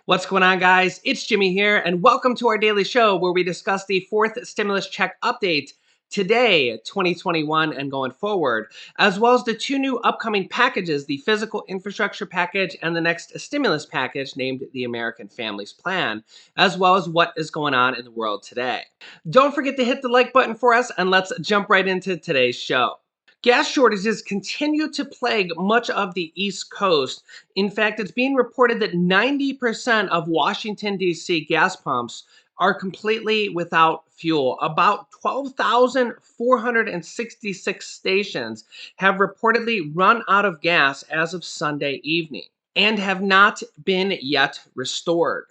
What's going on, guys? It's Jimmy here, and welcome to our daily show where we discuss the fourth stimulus check update today, 2021, and going forward, as well as the two new upcoming packages, the physical infrastructure package and the next stimulus package named the American Families Plan, as well as what is going on in the world today. Don't forget to hit the like button for us, and let's jump right into today's show. Gas shortages continue to plague much of the East Coast. In fact, it's being reported that 90% of Washington, D.C. gas pumps are completely without fuel. About 12,466 stations have reportedly run out of gas as of Sunday evening and have not been yet restored.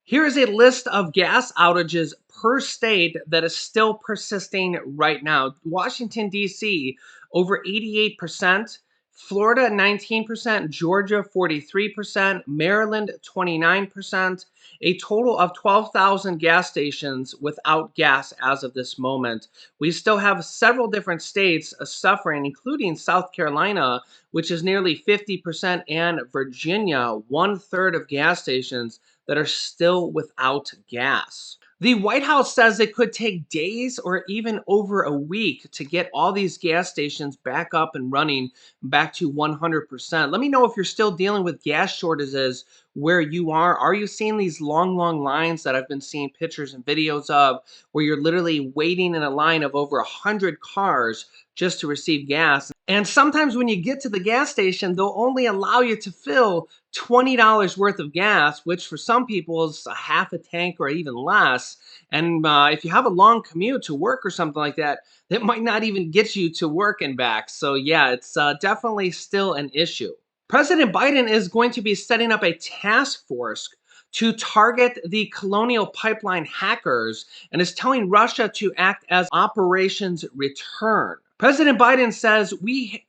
Here is a list of gas outages per state that is still persisting right now. Washington, D.C., over 88%, Florida, 19%, Georgia, 43%, Maryland, 29%, a total of 12,000 gas stations without gas as of this moment. We still have several different states suffering, including South Carolina, which is nearly 50%, and Virginia, 1/3 of gas stations that are still without gas. The White House says it could take days or even over a week to get all these gas stations back up and running back to 100%. Let me know if you're still dealing with gas shortages where you are. Are you seeing these long, long lines that I've been seeing pictures and videos of where you're literally waiting in a line of over 100 cars just to receive gas? And sometimes when you get to the gas station, they'll only allow you to fill $20 worth of gas, which for some people is a half a tank or even less. And if you have a long commute to work or something like that, it might not even get you to work and back. So yeah, it's definitely still an issue. President Biden is going to be setting up a task force to target the Colonial pipeline hackers and is telling Russia to act as operations return. President Biden says, we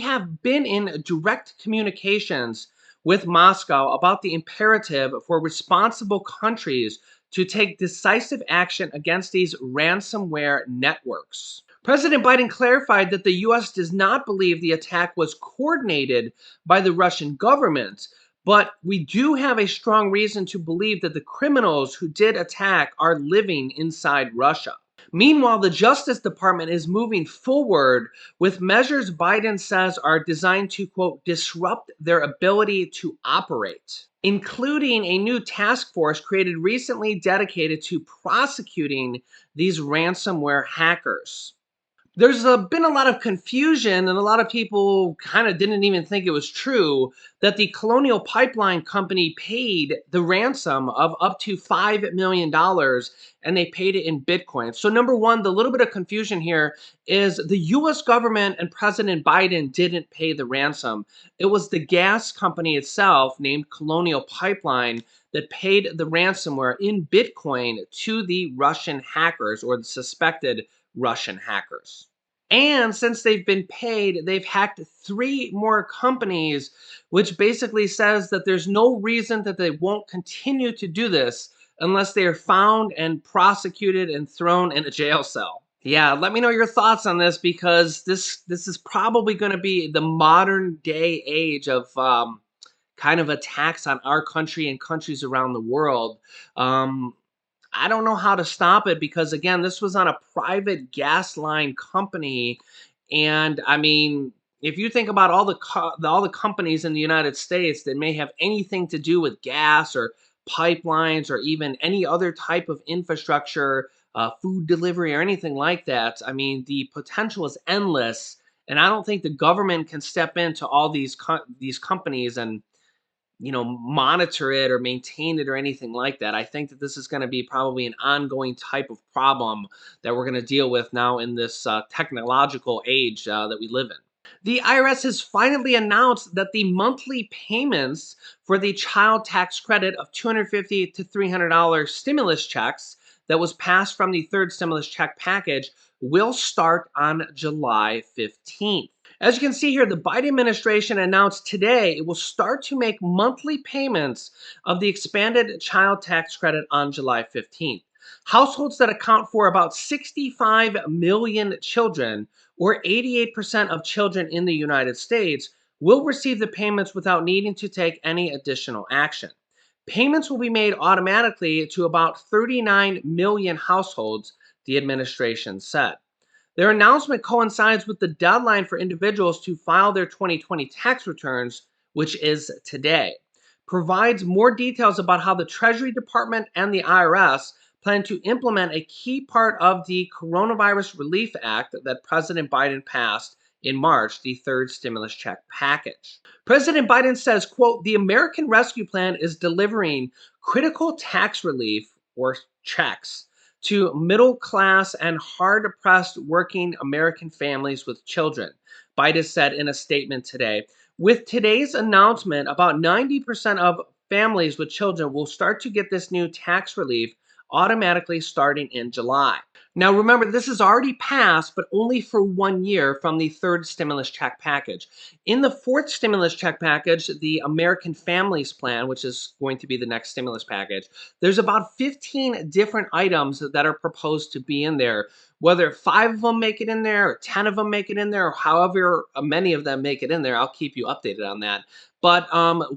have been in direct communications with Moscow about the imperative for responsible countries to take decisive action against these ransomware networks. President Biden clarified that the U.S. does not believe the attack was coordinated by the Russian government, but we do have a strong reason to believe that the criminals who did attack are living inside Russia. Meanwhile, the Justice Department is moving forward with measures Biden says are designed to, quote, disrupt their ability to operate, including a new task force created recently dedicated to prosecuting these ransomware hackers. There's been a lot of confusion, and a lot of people kind of didn't even think it was true that the Colonial Pipeline Company paid the ransom of up to $5 million, and they paid it in Bitcoin. So, number one, the little bit of confusion here is the US government and President Biden didn't pay the ransom. It was the gas company itself, named Colonial Pipeline, that paid the ransomware in Bitcoin to the Russian hackers or the suspected Russian hackers. And since they've been paid, they've hacked 3 more companies, which basically says that there's no reason that they won't continue to do this unless they are found and prosecuted and thrown in a jail cell. Yeah, let me know your thoughts on this because this is probably going to be the modern day age of kind of attacks on our country and countries around the world. Um, I don't know how to stop it because again, this was on a private gas line company, and I mean, if you think about all the companies in the United States that may have anything to do with gas or pipelines or even any other type of infrastructure, food delivery or anything like that, I mean, the potential is endless, and I don't think the government can step into all these companies and monitor it or maintain it or anything like that. I think that this is going to be probably an ongoing type of problem that we're going to deal with now in this technological age that we live in. The IRS has finally announced that the monthly payments for the child tax credit of $250 to $300 stimulus checks that was passed from the third stimulus check package will start on July 15th. As you can see here, the Biden administration announced today it will start to make monthly payments of the expanded child tax credit on July 15th. Households that account for about 65 million children, or 88% of children in the United States, will receive the payments without needing to take any additional action. Payments will be made automatically to about 39 million households, the administration said. Their announcement coincides with the deadline for individuals to file their 2020 tax returns, which is today. Provides more details about how the Treasury Department and the IRS plan to implement a key part of the Coronavirus Relief Act that President Biden passed in March, the third stimulus check package. President Biden says, quote, the American Rescue Plan is delivering critical tax relief or checks to middle class and hard pressed working American families with children, Biden said in a statement today. With today's announcement, about 90% of families with children will start to get this new tax relief automatically starting in July. Now, remember, this is already passed, but only for 1 year from the third stimulus check package. In the fourth stimulus check package, the American Families Plan, which is going to be the next stimulus package, there's about 15 different items that are proposed to be in there. Whether 5 of them make it in there, or 10 of them make it in there, or however many of them make it in there, I'll keep you updated on that. But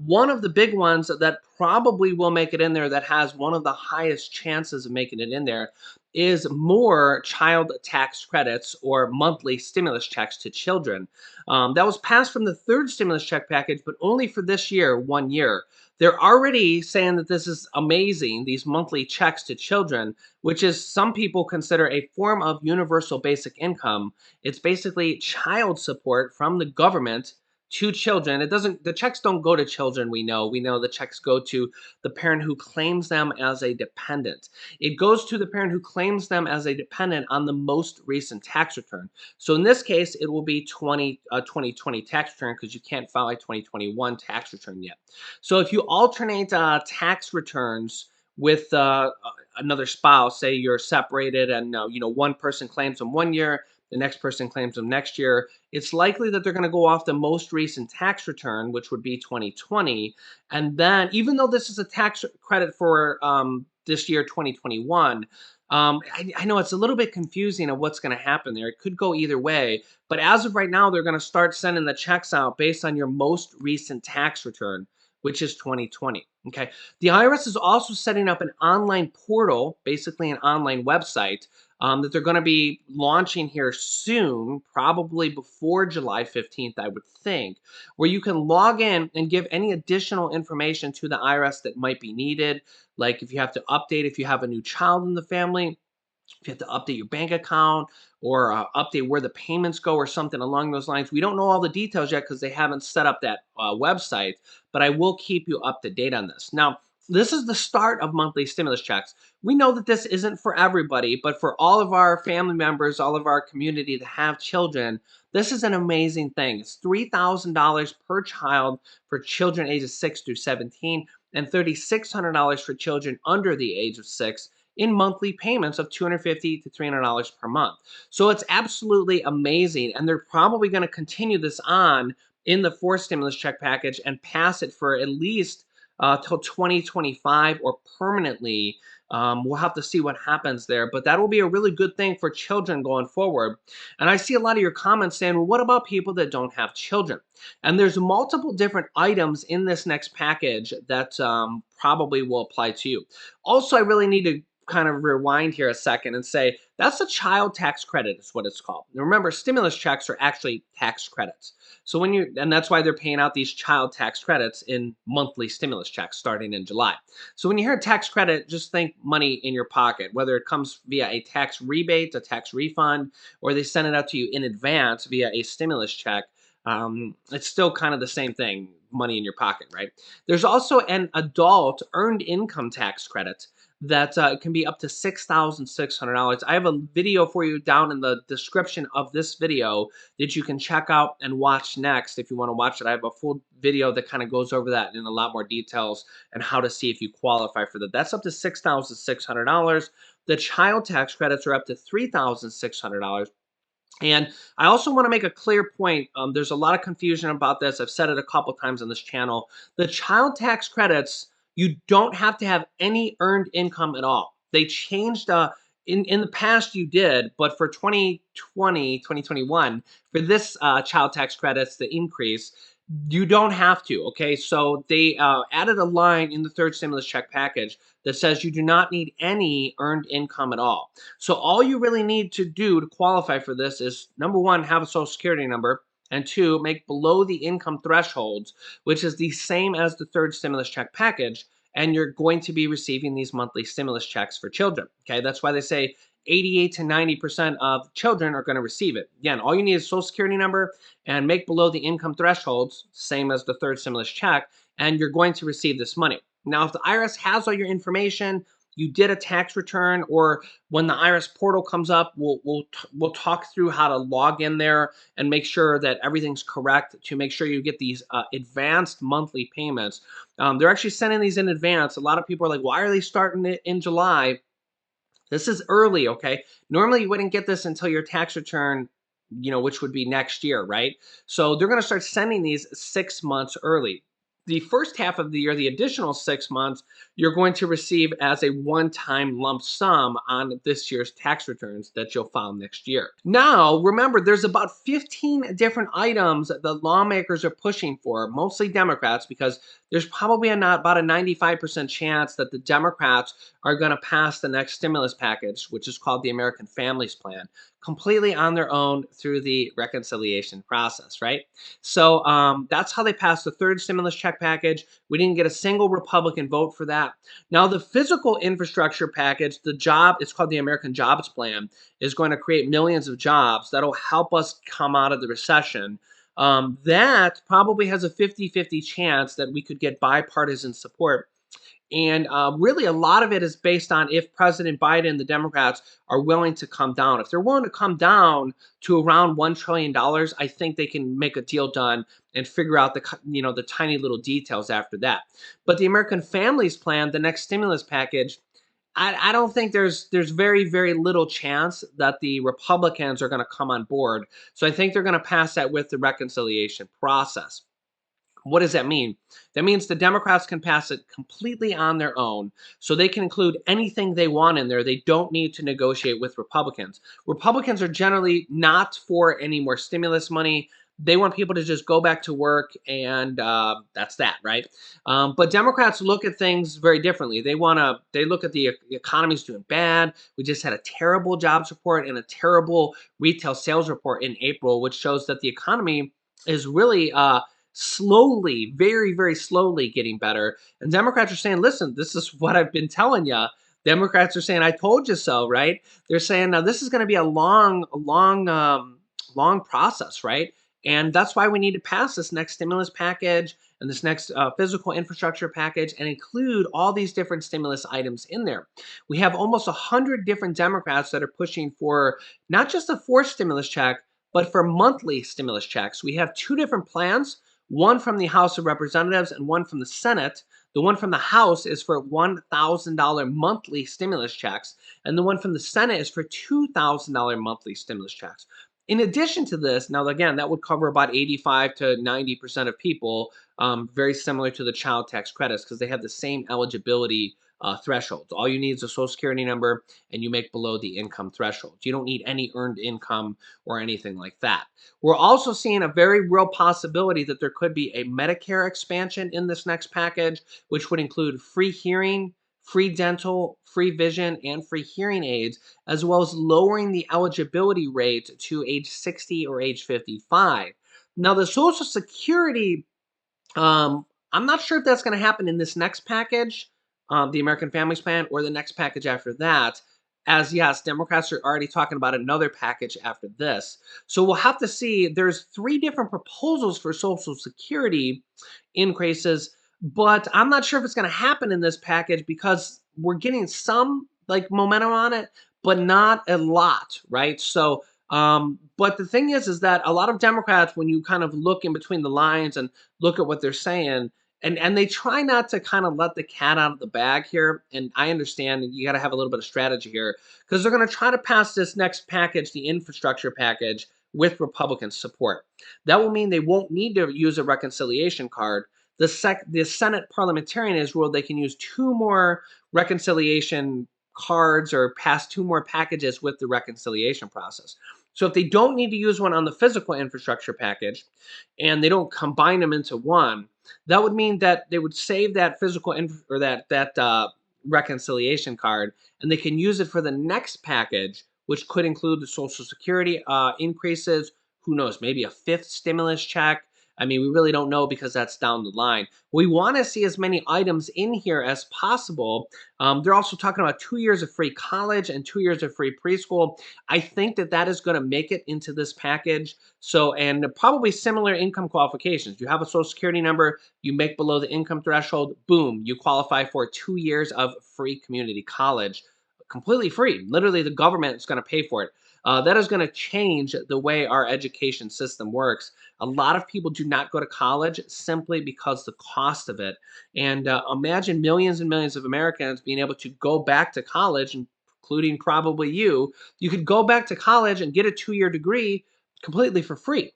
one of the big ones that probably will make it in there, that has one of the highest chances of making it in there, is more child tax credits or monthly stimulus checks to children. That was passed from the third stimulus check package, but only for this year, 1 year. They're already saying that this is amazing, these monthly checks to children, which is some people consider a form of universal basic income. It's basically child support from the government to children. The checks don't go to children, we know. We know the checks go to the parent who claims them as a dependent. It goes to the parent who claims them as a dependent on the most recent tax return. So in this case, it will be 2020 tax return, because you can't file a 2021 tax return yet. So if you alternate tax returns with another spouse, say you're separated and one person claims them 1 year, the next person claims them next year, it's likely that they're going to go off the most recent tax return, which would be 2020. And then, even though this is a tax credit for this year, 2021, I know it's a little bit confusing of what's going to happen there. It could go either way. But as of right now, they're going to start sending the checks out based on your most recent tax return, which is 2020. Okay. The IRS is also setting up an online portal, basically an online website, that they're going to be launching here soon, probably before July 15th, I would think, where you can log in and give any additional information to the IRS that might be needed. Like if you have to update, if you have a new child in the family, if you have to update your bank account, or update where the payments go or something along those lines. We don't know all the details yet because they haven't set up that website, but I will keep you up to date on this. Now, this is the start of monthly stimulus checks. We know that this isn't for everybody, but for all of our family members, all of our community that have children, this is an amazing thing. It's $3,000 per child for children ages 6 through 17, and $3,600 for children under the age of 6, in monthly payments of $250 to $300 per month. So it's absolutely amazing. And they're probably going to continue this on in the fourth stimulus check package and pass it for at least till 2025 or permanently. We'll have to see what happens there, but that will be a really good thing for children going forward. And I see a lot of your comments saying, well, what about people that don't have children? And there's multiple different items in this next package that probably will apply to you. Also, I really need to kind of rewind here a second and say that's a child tax credit is what it's called. Now remember, stimulus checks are actually tax credits. So and that's why they're paying out these child tax credits in monthly stimulus checks starting in July. So when you hear tax credit, just think money in your pocket, whether it comes via a tax rebate, a tax refund, or they send it out to you in advance via a stimulus check. It's still kind of the same thing, money in your pocket, right? There's also an adult earned income tax credit that can be up to $6,600. I have a video for you down in the description of this video that you can check out and watch next if you want to watch it. I have a full video that kind of goes over that in a lot more details and how to see if you qualify for that. That's up to $6,600. The child tax credits are up to $3,600. And I also want to make a clear point. There's a lot of confusion about this. I've said it a couple times on this channel. The child tax credits, you don't have to have any earned income at all. They changed, in the past you did, but for 2020, 2021, for this child tax credits, the increase, You don't have to, okay? So they added a line in the third stimulus check package that says you do not need any earned income at all. So all you really need to do to qualify for this is number one, have a social security number, and two, make below the income thresholds, which is the same as the third stimulus check package. And you're going to be receiving these monthly stimulus checks for children. Okay, that's why they say 88 to 90% of children are going to receive it. Again, all you need is a social security number and make below the income thresholds, same as the third stimulus check, and you're going to receive this money. Now, if the IRS has all your information, you did a tax return, or when the IRS portal comes up, we'll talk through how to log in there and make sure that everything's correct to make sure you get these advanced monthly payments. They're actually sending these in advance. A lot of people are like, why are they starting it in July? This is early, okay? Normally, you wouldn't get this until your tax return, which would be next year, right? So they're going to start sending these 6 months early. The first half of the year, the additional 6 months, you're going to receive as a one-time lump sum on this year's tax returns that you'll file next year. Now, remember, there's about 15 different items that the lawmakers are pushing for, mostly Democrats, because there's probably about a 95% chance that the Democrats are going to pass the next stimulus package, which is called the American Families Plan, completely on their own through the reconciliation process, right? So that's how they passed the third stimulus check package. We didn't get a single Republican vote for that. Now, the physical infrastructure package, it's called the American Jobs Plan, is going to create millions of jobs that'll help us come out of the recession. That probably has a 50-50 chance that we could get bipartisan support. And really, a lot of it is based on if President Biden and the Democrats are willing to come down. If they're willing to come down to around $1 trillion, I think they can make a deal done and figure out the tiny little details after that. But the American Families Plan, the next stimulus package, I don't think there's very, very little chance that the Republicans are going to come on board. So I think they're going to pass that with the reconciliation process. What does that mean? That means the Democrats can pass it completely on their own, so they can include anything they want in there. They don't need to negotiate with Republicans. Republicans are generally not for any more stimulus money. They want people to just go back to work, and that's that, right? But Democrats look at things very differently. They look at the economy's doing bad. We just had a terrible jobs report and a terrible retail sales report in April, which shows that the economy is really slowly, very, very slowly getting better. And Democrats are saying, listen, this is what I've been telling you. Democrats are saying, I told you so, right? They're saying, now this is going to be a long process, right? And that's why we need to pass this next stimulus package and this next physical infrastructure package and include all these different stimulus items in there. We have almost 100 different Democrats that are pushing for not just a fourth stimulus check, but for monthly stimulus checks. We have two different plans, one from the House of Representatives and one from the Senate. The one from the House is for $1,000 monthly stimulus checks, and the one from the Senate is for $2,000 monthly stimulus checks. In addition to this, now again, that would cover about 85 to 90% of people, very similar to the child tax credits because they have the same eligibility thresholds. All you need is a social security number and you make below the income threshold. You don't need any earned income or anything like that. We're also seeing a very real possibility that there could be a Medicare expansion in this next package, which would include free hearing, free dental, free vision, and free hearing aids, as well as lowering the eligibility rate to age 60 or age 55. Now, the Social Security, I'm not sure if that's going to happen in this next package, the American Families Plan, or the next package after that. As yes, Democrats are already talking about another package after this. So we'll have to see. There's three different proposals for Social Security increases, but I'm not sure if it's going to happen in this package because we're getting some like momentum on it, but not a lot, right? So, but the thing is that a lot of Democrats, when you kind of look in between the lines and look at what they're saying, and they try not to kind of let the cat out of the bag here. And I understand you got to have a little bit of strategy here because they're going to try to pass this next package, the infrastructure package, with Republican support. That will mean they won't need to use a reconciliation card. The Senate parliamentarian has ruled they can use two more reconciliation cards or pass two more packages with the reconciliation process. So if they don't need to use one on the physical infrastructure package and they don't combine them into one, that would mean that they would save that or that reconciliation card, and they can use it for the next package, which could include the Social Security increases. Who knows? Maybe a fifth stimulus check. I mean, we really don't know because that's down the line. We want to see as many items in here as possible. They're also talking about 2 years of free college and 2 years of free preschool. I think that that is going to make it into this package. So, and probably similar income qualifications. You have a Social Security number, you make below the income threshold, boom, you qualify for 2 years of free community college, completely free. Literally, the government is going to pay for it. That is going to change the way our education system works. A lot of people do not go to college simply because the cost of it. And imagine millions and millions of Americans being able to go back to college, including probably you. You could go back to college and get a 2-year degree completely for free.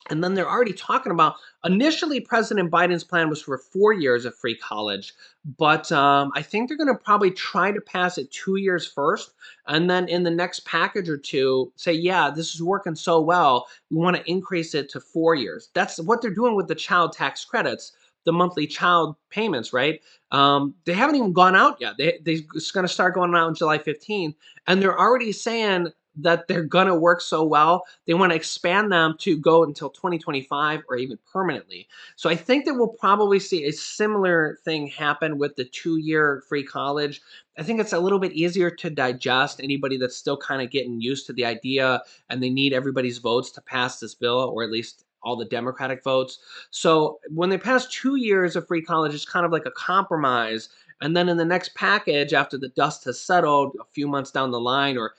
And then they're already talking about initially President Biden's plan was for 4 years of free college, but I think they're going to probably try to pass it 2 years first, and then in the next package or two say, yeah, this is working so well, we want to increase it to 4 years. That's what they're doing with the child tax credits, the monthly child payments, right? They haven't even gone out yet. They're going to start going out on July 15th, and they're already saying that they're going to work so well, they want to expand them to go until 2025 or even permanently. So I think that we'll probably see a similar thing happen with the 2-year free college. I think it's a little bit easier to digest. Anybody that's still kind of getting used to the idea and they need everybody's votes to pass this bill, or at least all the Democratic votes. So when they pass 2 years of free college, it's kind of like a compromise. And then in the next package, after the dust has settled a few months down the line, or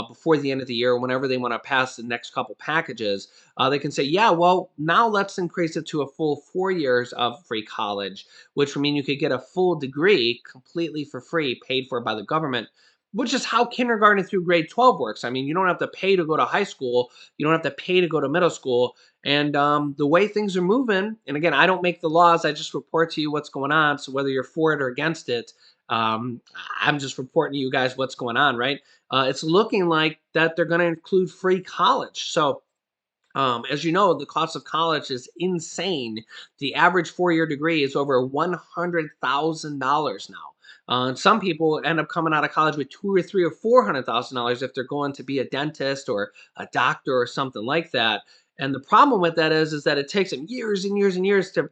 before the end of the year, whenever they want to pass the next couple packages, they can say, yeah, well, now let's increase it to a full 4 years of free college, which would mean you could get a full degree completely for free, paid for by the government, which is how kindergarten through grade 12 works. I mean, you don't have to pay to go to high school, you don't have to pay to go to middle school. And the way things are moving, and again, I don't make the laws, I just report to you what's going on. So whether you're for it or against it, um, I'm just reporting to you guys what's going on, right? It's looking like that they're going to include free college. So, as you know, the cost of college is insane. The average 4-year degree is over $100,000 now. And some people end up coming out of college with two or three or $400,000 if they're going to be a dentist or a doctor or something like that. And the problem with that is that it takes them years and years and years to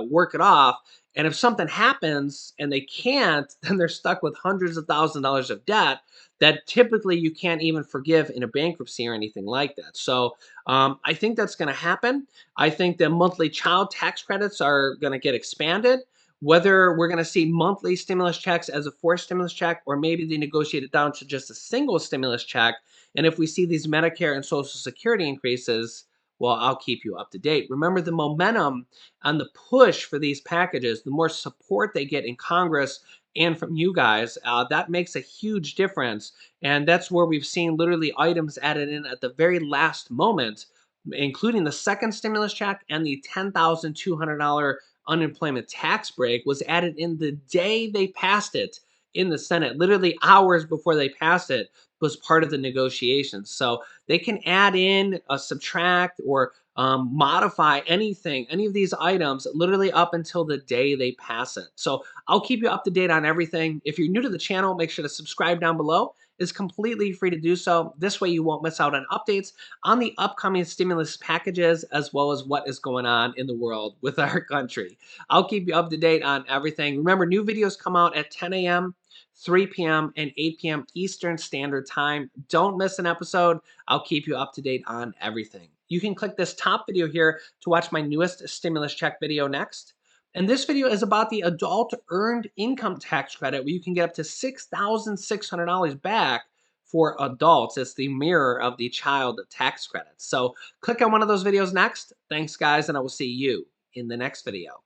work it off. And if something happens and they can't, then they're stuck with hundreds of thousands of dollars of debt that typically you can't even forgive in a bankruptcy or anything like that. So I think that's going to happen. I think the monthly child tax credits are going to get expanded. Whether we're going to see monthly stimulus checks as a forced stimulus check, or maybe they negotiate it down to just a single stimulus check. And if we see these Medicare and Social Security increases, well, I'll keep you up to date. Remember, the momentum and the push for these packages, the more support they get in Congress and from you guys, that makes a huge difference. And that's where we've seen literally items added in at the very last moment, including the second stimulus check and the $10,200 unemployment tax break was added in the day they passed it in the Senate, literally hours before they passed it was part of the negotiations. So they can add in, subtract, or modify anything, any of these items, literally up until the day they pass it. So I'll keep you up to date on everything. If you're new to the channel, make sure to subscribe down below. It's completely free to do so. This way you won't miss out on updates on the upcoming stimulus packages, as well as what is going on in the world with our country. I'll keep you up to date on everything. Remember, new videos come out at 10 a.m., 3 p.m., and 8 p.m. Eastern Standard Time. Don't miss an episode. I'll keep you up to date on everything. You can click this top video here to watch my newest stimulus check video next. And this video is about the adult earned income tax credit, where you can get up to $6,600 back for adults. It's the mirror of the child tax credit. So click on one of those videos next. Thanks, guys, and I will see you in the next video.